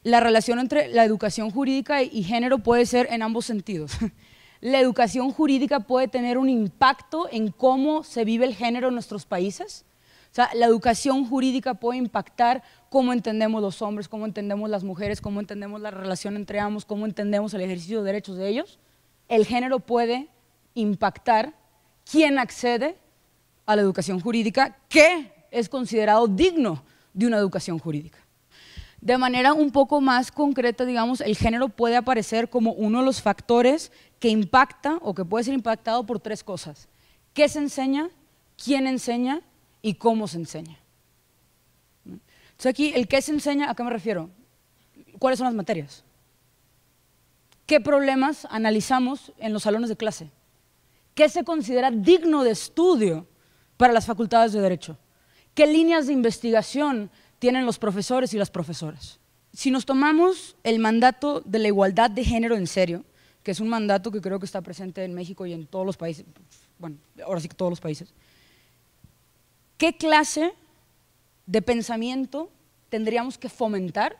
la relación entre la educación jurídica y género puede ser en ambos sentidos. La educación jurídica puede tener un impacto en cómo se vive el género en nuestros países. O sea, la educación jurídica puede impactar cómo entendemos los hombres, cómo entendemos las mujeres, cómo entendemos la relación entre ambos, cómo entendemos el ejercicio de derechos de ellos. El género puede impactar quién accede a la educación jurídica, qué es considerado digno de una educación jurídica. De manera un poco más concreta, digamos, el género puede aparecer como uno de los factores que impacta o que puede ser impactado por tres cosas: qué se enseña, quién enseña y cómo se enseña. Entonces aquí, el qué se enseña, ¿a qué me refiero? ¿Cuáles son las materias? ¿Qué problemas analizamos en los salones de clase? ¿Qué se considera digno de estudio para las facultades de Derecho? ¿Qué líneas de investigación tienen los profesores y las profesoras? Si nos tomamos el mandato de la igualdad de género en serio, que es un mandato que creo que está presente en México y en todos los países, bueno, ahora sí que todos los países, ¿qué clase de pensamiento tendríamos que fomentar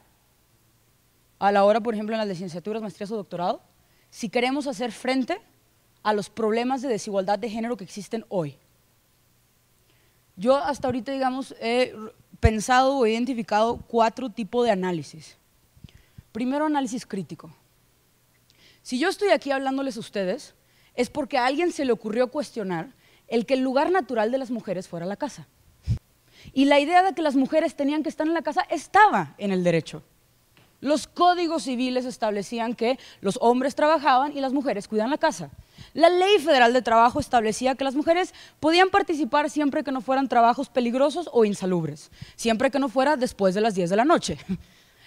a la hora, por ejemplo, en las licenciaturas, maestrías o doctorado, si queremos hacer frente a los problemas de desigualdad de género que existen hoy? Yo hasta ahorita, digamos, he pensado o identificado 4 tipos de análisis. Primero, análisis crítico. Si yo estoy aquí hablándoles a ustedes, es porque a alguien se le ocurrió cuestionar el que el lugar natural de las mujeres fuera la casa. Y la idea de que las mujeres tenían que estar en la casa estaba en el derecho. Los códigos civiles establecían que los hombres trabajaban y las mujeres cuidaban la casa. La Ley Federal de Trabajo establecía que las mujeres podían participar siempre que no fueran trabajos peligrosos o insalubres, siempre que no fuera después de las 10 de la noche.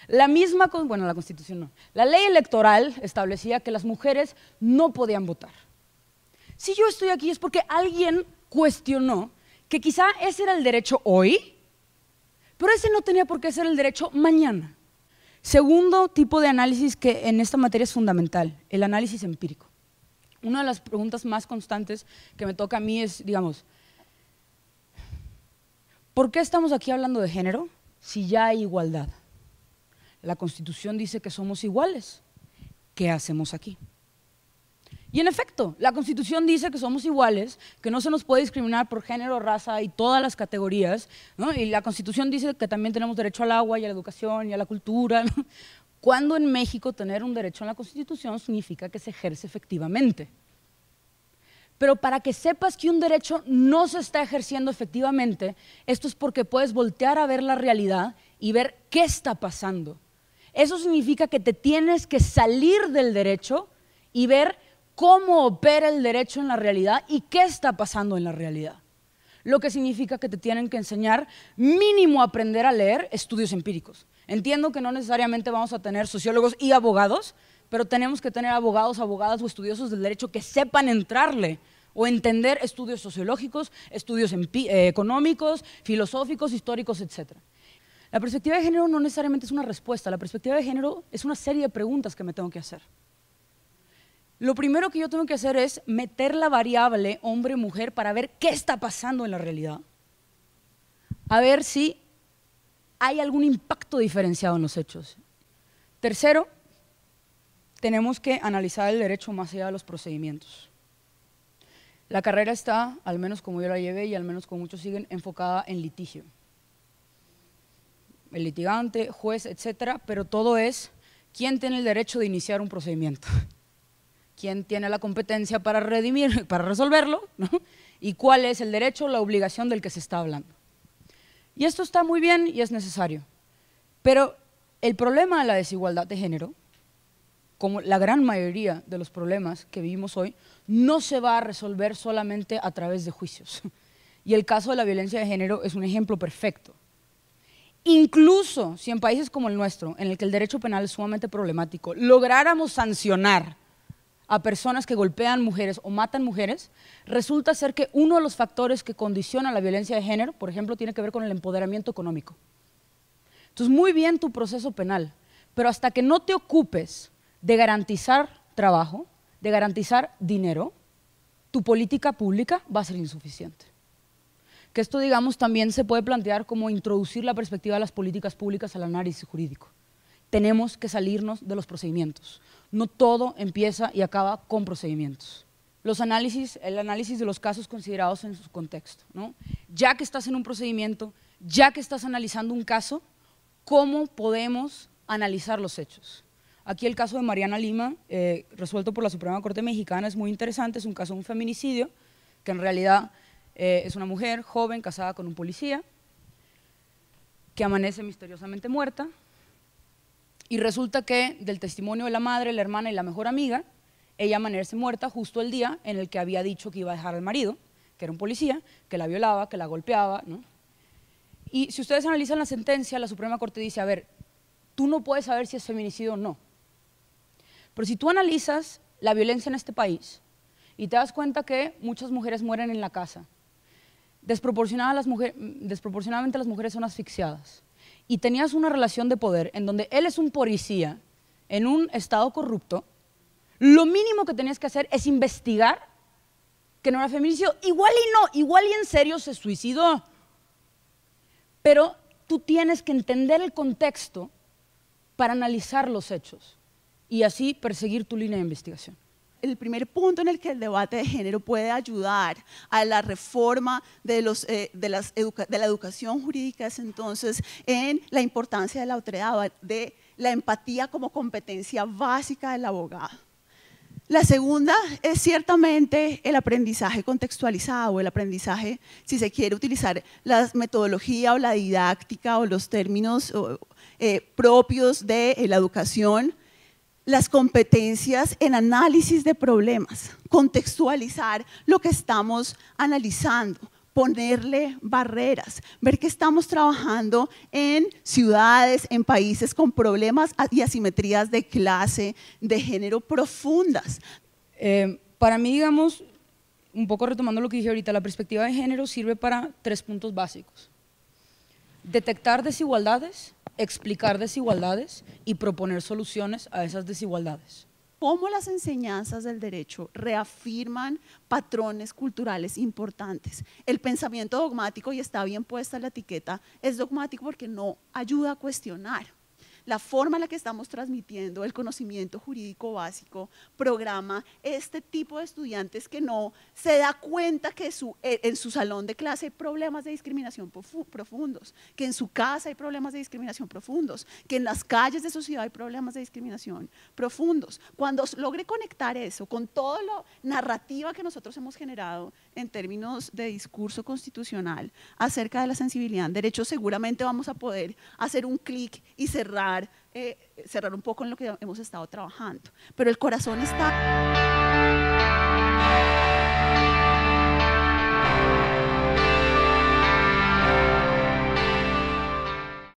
La misma, bueno, la Constitución no. La ley electoral establecía que las mujeres no podían votar. Si yo estoy aquí es porque alguien cuestionó que quizá ese era el derecho hoy, pero ese no tenía por qué ser el derecho mañana. Segundo tipo de análisis que en esta materia es fundamental, el análisis empírico. Una de las preguntas más constantes que me toca a mí es, digamos, ¿por qué estamos aquí hablando de género si ya hay igualdad? La Constitución dice que somos iguales. ¿Qué hacemos aquí? Y en efecto, la Constitución dice que somos iguales, que no se nos puede discriminar por género, raza y todas las categorías, ¿no? Y la Constitución dice que también tenemos derecho al agua y a la educación y a la cultura, ¿no? Cuando en México tener un derecho en la Constitución significa que se ejerce efectivamente. Pero para que sepas que un derecho no se está ejerciendo efectivamente, esto es porque puedes voltear a ver la realidad y ver qué está pasando. Eso significa que te tienes que salir del derecho y ver cómo opera el derecho en la realidad y qué está pasando en la realidad. Lo que significa que te tienen que enseñar mínimo aprender a leer estudios empíricos. Entiendo que no necesariamente vamos a tener sociólogos y abogados, pero tenemos que tener abogados, abogadas o estudiosos del derecho que sepan entrarle o entender estudios sociológicos, estudios económicos, filosóficos, históricos, etc. La perspectiva de género no necesariamente es una respuesta, la perspectiva de género es una serie de preguntas que me tengo que hacer. Lo primero que yo tengo que hacer es meter la variable hombre-mujer para ver qué está pasando en la realidad, a ver si hay algún impacto diferenciado en los hechos. Tercero, tenemos que analizar el derecho más allá de los procedimientos. La carrera está, al menos como yo la llevé y al menos como muchos siguen, enfocada en litigio. El litigante, juez, etcétera, pero todo es quién tiene el derecho de iniciar un procedimiento, quién tiene la competencia para redimir, para resolverlo, ¿no? Y cuál es el derecho o la obligación del que se está hablando. Y esto está muy bien y es necesario, pero el problema de la desigualdad de género, como la gran mayoría de los problemas que vivimos hoy, no se va a resolver solamente a través de juicios. Y el caso de la violencia de género es un ejemplo perfecto. Incluso si en países como el nuestro, en el que el derecho penal es sumamente problemático, lográramos sancionar a personas que golpean mujeres o matan mujeres, resulta ser que uno de los factores que condiciona la violencia de género, por ejemplo, tiene que ver con el empoderamiento económico. Entonces, muy bien tu proceso penal, pero hasta que no te ocupes de garantizar trabajo, de garantizar dinero, tu política pública va a ser insuficiente. Que esto, digamos, también se puede plantear como introducir la perspectiva de las políticas públicas al análisis jurídico. tenemos que salirnos de los procedimientos. No todo empieza y acaba con procedimientos. El análisis de los casos considerados en su contexto, ¿no? Ya que estás en un procedimiento, ya que estás analizando un caso, ¿cómo podemos analizar los hechos? Aquí el caso de Mariana Lima, resuelto por la Suprema Corte Mexicana, es muy interesante, es un caso de un feminicidio, que en realidad es una mujer joven casada con un policía, que amanece misteriosamente muerta, y resulta que del testimonio de la madre, la hermana y la mejor amiga, ella amanece muerta justo el día en el que había dicho que iba a dejar al marido, que era un policía, que la violaba, que la golpeaba, ¿no? Y si ustedes analizan la sentencia, la Suprema Corte dice, a ver, tú no puedes saber si es feminicidio o no, pero si tú analizas la violencia en este país y te das cuenta que muchas mujeres mueren en la casa, desproporcionadamente las mujeres son asfixiadas, y tenías una relación de poder en donde él es un policía en un estado corrupto, lo mínimo que tenías que hacer es investigar que no era feminicidio. Igual y no, igual y en serio se suicidó. Pero tú tienes que entender el contexto para analizar los hechos y así perseguir tu línea de investigación. El primer punto en el que el debate de género puede ayudar a la reforma de la educación jurídica es entonces en la importancia de la autoridad, de la empatía como competencia básica del abogado. La segunda es ciertamente el aprendizaje contextualizado, el aprendizaje, si se quiere utilizar la metodología o la didáctica o los términos propios de la educación, las competencias en análisis de problemas, contextualizar lo que estamos analizando, ponerle barreras, ver que estamos trabajando en ciudades, en países con problemas y asimetrías de clase, de género profundas. Para mí, digamos, un poco retomando lo que dije ahorita, la perspectiva de género sirve para 3 puntos básicos: detectar desigualdades, explicar desigualdades y proponer soluciones a esas desigualdades. Cómo las enseñanzas del derecho reafirman patrones culturales importantes. El pensamiento dogmático, y está bien puesta la etiqueta, es dogmático porque no ayuda a cuestionar. La forma en la que estamos transmitiendo el conocimiento jurídico básico programa este tipo de estudiantes que no se da cuenta que en su salón de clase hay problemas de discriminación profundos, que en su casa hay problemas de discriminación profundos, que en las calles de su ciudad hay problemas de discriminación profundos. Cuando logre conectar eso con toda la narrativa que nosotros hemos generado en términos de discurso constitucional acerca de la sensibilidad en derecho, seguramente vamos a poder hacer un clic y cerrar un poco en lo que hemos estado trabajando. Pero el corazón está...